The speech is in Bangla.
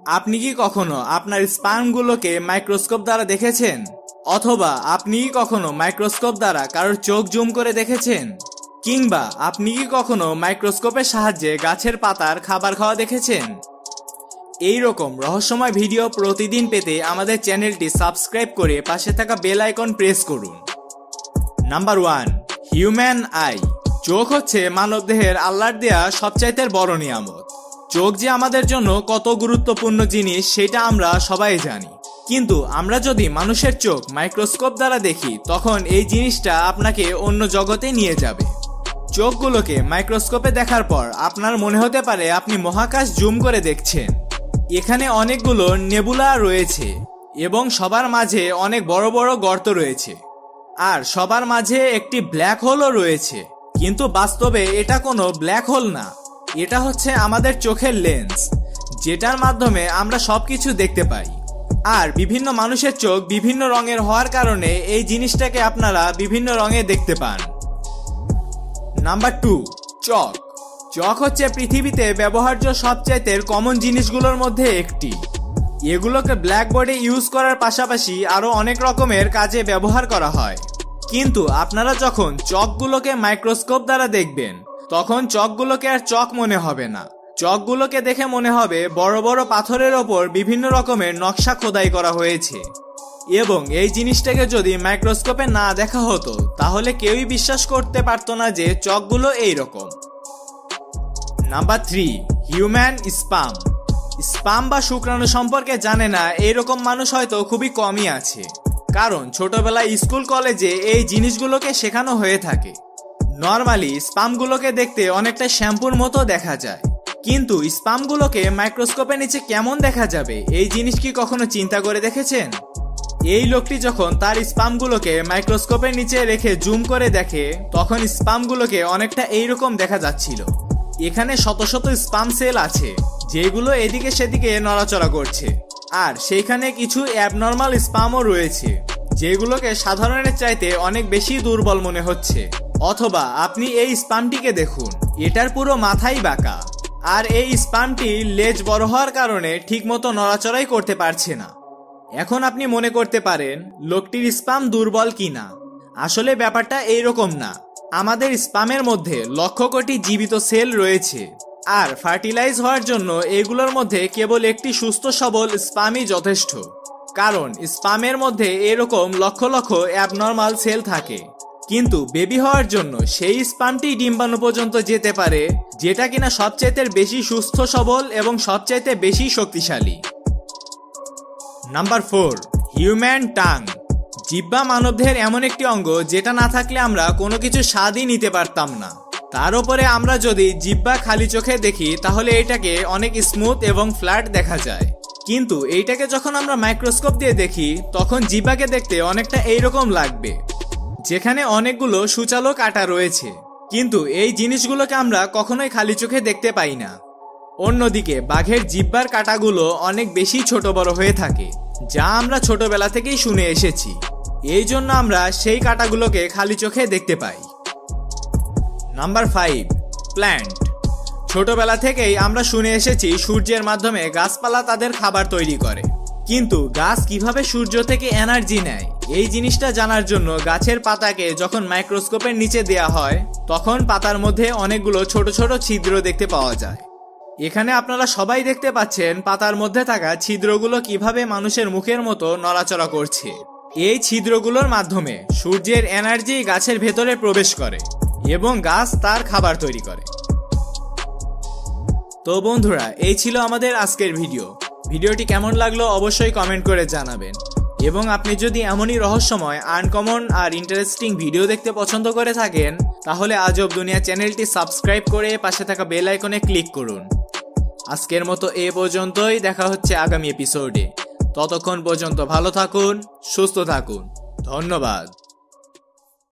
আপনি কি কখনো আপনার স্পার্মগুলোকে মাইক্রোস্কোপ দ্বারা দেখেছেন? অথবা আপনি কি কখনো মাইক্রোস্কোপ দ্বারা কারোর চোখ জুম করে দেখেছেন? কিংবা আপনি কি কখনো মাইক্রোস্কোপের সাহায্যে গাছের পাতার খাবার খাওয়া দেখেছেন? এই রকম রহস্যময় ভিডিও প্রতিদিন পেতে আমাদের চ্যানেলটি সাবস্ক্রাইব করে পাশে থাকা বেল আইকন প্রেস করুন। Number 1, human I. চোখ হচ্ছে মানবদেহের আল্লাহর দেয়া সবচাইতে বড় নিয়ামত। চোখ যে আমাদের জন্য কত গুরুত্বপূর্ণ জিনিস সেটা আমরা সবাই জানি, কিন্তু আমরা যদি মানুষের চোখ মাইক্রোস্কোপ দ্বারা দেখি তখন এই জিনিসটা আপনাকে অন্য জগতে নিয়ে যাবে। চোখগুলোকে মাইক্রোস্কোপে দেখার পর আপনার মনে হতে পারে আপনি মহাকাশ জুম করে দেখছেন। এখানে অনেকগুলো নেবুলা রয়েছে এবং সবার মাঝে অনেক বড় বড় গর্ত রয়েছে, আর সবার মাঝে একটি ব্ল্যাক হোলও রয়েছে। কিন্তু বাস্তবে এটা কোনো ব্ল্যাক হোল না, এটা হচ্ছে আমাদের চোখের লেন্স, যেটার মাধ্যমে আমরা সবকিছু দেখতে পাই। আর বিভিন্ন মানুষের চোখ বিভিন্ন রঙের হওয়ার কারণে এই জিনিসটাকে আপনারা বিভিন্ন রঙে দেখতে পান। নাম্বার 2, চক। চক হচ্ছে পৃথিবীতে ব্যবহার্য সবচাইতে কমন জিনিসগুলোর মধ্যে একটি। এগুলোকে ব্ল্যাকবোর্ডে ইউজ করার পাশাপাশি আরো অনেক রকমের কাজে ব্যবহার করা হয়। কিন্তু আপনারা যখন চকগুলোকে মাইক্রোস্কোপ দ্বারা দেখবেন তখন চকগুলোকে আর চক মনে হবে না, চকগুলোকে দেখে মনে হবে বড় বড় পাথরের ওপর বিভিন্ন রকমের নকশা খোদাই করা হয়েছে। এবং এই জিনিসটাকে যদি মাইক্রোস্কোপে না দেখা হতো তাহলে কেউই বিশ্বাস করতে পারতো না যে চকগুলো এই রকম। Number 3, human sperm. স্পার্ম বা শুক্রাণু সম্পর্কে জানে না এইরকম মানুষ হয়তো খুবই কমই আছে, কারণ ছোটবেলায় স্কুল কলেজে এই জিনিসগুলোকে শেখানো হয়ে থাকে। নর্মালি স্পার্মগুলোকে দেখতে অনেকটা শ্যাম্পুর মতো দেখা যায়, কিন্তু স্পার্মগুলোকে মাইক্রোস্কোপের নিচে কেমন দেখা যাবে এই জিনিস কি কখনো চিন্তা করে দেখেছেন? এই লোকটি যখন তার স্পার্মগুলোকে মাইক্রোস্কোপের নিচে রেখে জুম করে দেখে তখন স্পার্মগুলোকে অনেকটা এইরকম দেখা যাচ্ছিল। এখানে শত শত স্পার্ম সেল আছে যেগুলো এদিকে সেদিকে নড়াচড়া করছে, আর সেইখানে কিছু অ্যাবনর্মাল স্পার্মও রয়েছে যেগুলোকে সাধারণের চাইতে অনেক বেশি দুর্বল মনে হচ্ছে। অথবা আপনি এই স্পার্মটিকে দেখুন, এটার পুরো মাথাই বাঁকা, আর এই স্পার্মটি লেজ বড় হওয়ার কারণে ঠিকমতো নড়াচড়াই করতে পারছে না। এখন আপনি মনে করতে পারেন লোকটির স্পার্ম দুর্বল কিনা। আসলে ব্যাপারটা এইরকম না। আমাদের স্পার্মের মধ্যে লক্ষ কোটি জীবিত সেল রয়েছে, আর ফার্টিলাইজ হওয়ার জন্য এগুলোর মধ্যে কেবল একটি সুস্থ সবল স্পার্মই যথেষ্ট। কারণ স্পার্মের মধ্যে এরকম লক্ষ লক্ষ অ্যাবনর্মাল সেল থাকে, কিন্তু বেবি হওয়ার জন্য সেই স্পার্মটি ডিম্বাণু পর্যন্ত যেতে পারে, যেটা কিনা সবচাইতে বেশি সুস্থ সবল এবং সবচাইতে বেশি শক্তিশালী। Number 4, human tongue. জিহ্বা মানবদেহের এমন একটি অঙ্গ যেটা না থাকলে আমরা কোনো কিছু স্বাদই নিতে পারতাম না। তার উপরে আমরা যদি জিহ্বা খালি চোখে দেখি তাহলে এটাকে অনেক স্মুথ এবং ফ্ল্যাট দেখা যায়, কিন্তু এইটাকে যখন আমরা মাইক্রোস্কোপ দিয়ে দেখি তখন জিহ্বাকে দেখতে অনেকটা এইরকম লাগবে, যেখানে অনেকগুলো সূচালো কাঁটা রয়েছে। কিন্তু এই জিনিসগুলোকে আমরা কখনোই খালি চোখে দেখতে পাই না। অন্যদিকে বাঘের জিহ্বার কাঁটাগুলো অনেক বেশি ছোট বড় হয়ে থাকে, যা আমরা ছোটবেলা থেকেই শুনে এসেছি। এই জন্য আমরা সেই কাঁটাগুলোকে খালি চোখে দেখতে পাই। Number 5, plant. ছোটবেলা থেকেই আমরা শুনে এসেছি সূর্যের মাধ্যমে গাছপালা তাদের খাবার তৈরি করে, কিন্তু গাছ কিভাবে সূর্য থেকে এনার্জি নেয় এই জিনিসটা জানার জন্য গাছের পাতাকে যখন মাইক্রোস্কোপের নিচে দেয়া হয় তখন পাতার মধ্যে অনেকগুলো ছোট ছোট ছিদ্র দেখতে পাওয়া যায়। এখানে আপনারা সবাই দেখতে পাচ্ছেন পাতার মধ্যে থাকা ছিদ্রগুলো কিভাবে মানুষের মুখের মতো নড়াচড়া করছে। এই ছিদ্রগুলোর মাধ্যমে সূর্যের এনার্জি গাছের ভেতরে প্রবেশ করে এবং গাছ তার খাবার তৈরি করে। তো বন্ধুরা, এই ছিল আমাদের আজকের ভিডিওটি কেমন লাগলো অবশ্যই কমেন্ট করে জানাবেন। এবং আপনি যদি এমনই রহস্যময়, আনকমন আর ইন্টারেস্টিং ভিডিও দেখতে পছন্দ করে থাকেন তাহলে আজব দুনিয়া চ্যানেলটি সাবস্ক্রাইব করে পাশে থাকা বেল আইকনে ক্লিক করুন। আজকের মতো এ পর্যন্তই, দেখা হচ্ছে আগামী এপিসোডে। ততক্ষণ পর্যন্ত ভালো থাকুন, সুস্থ থাকুন, ধন্যবাদ।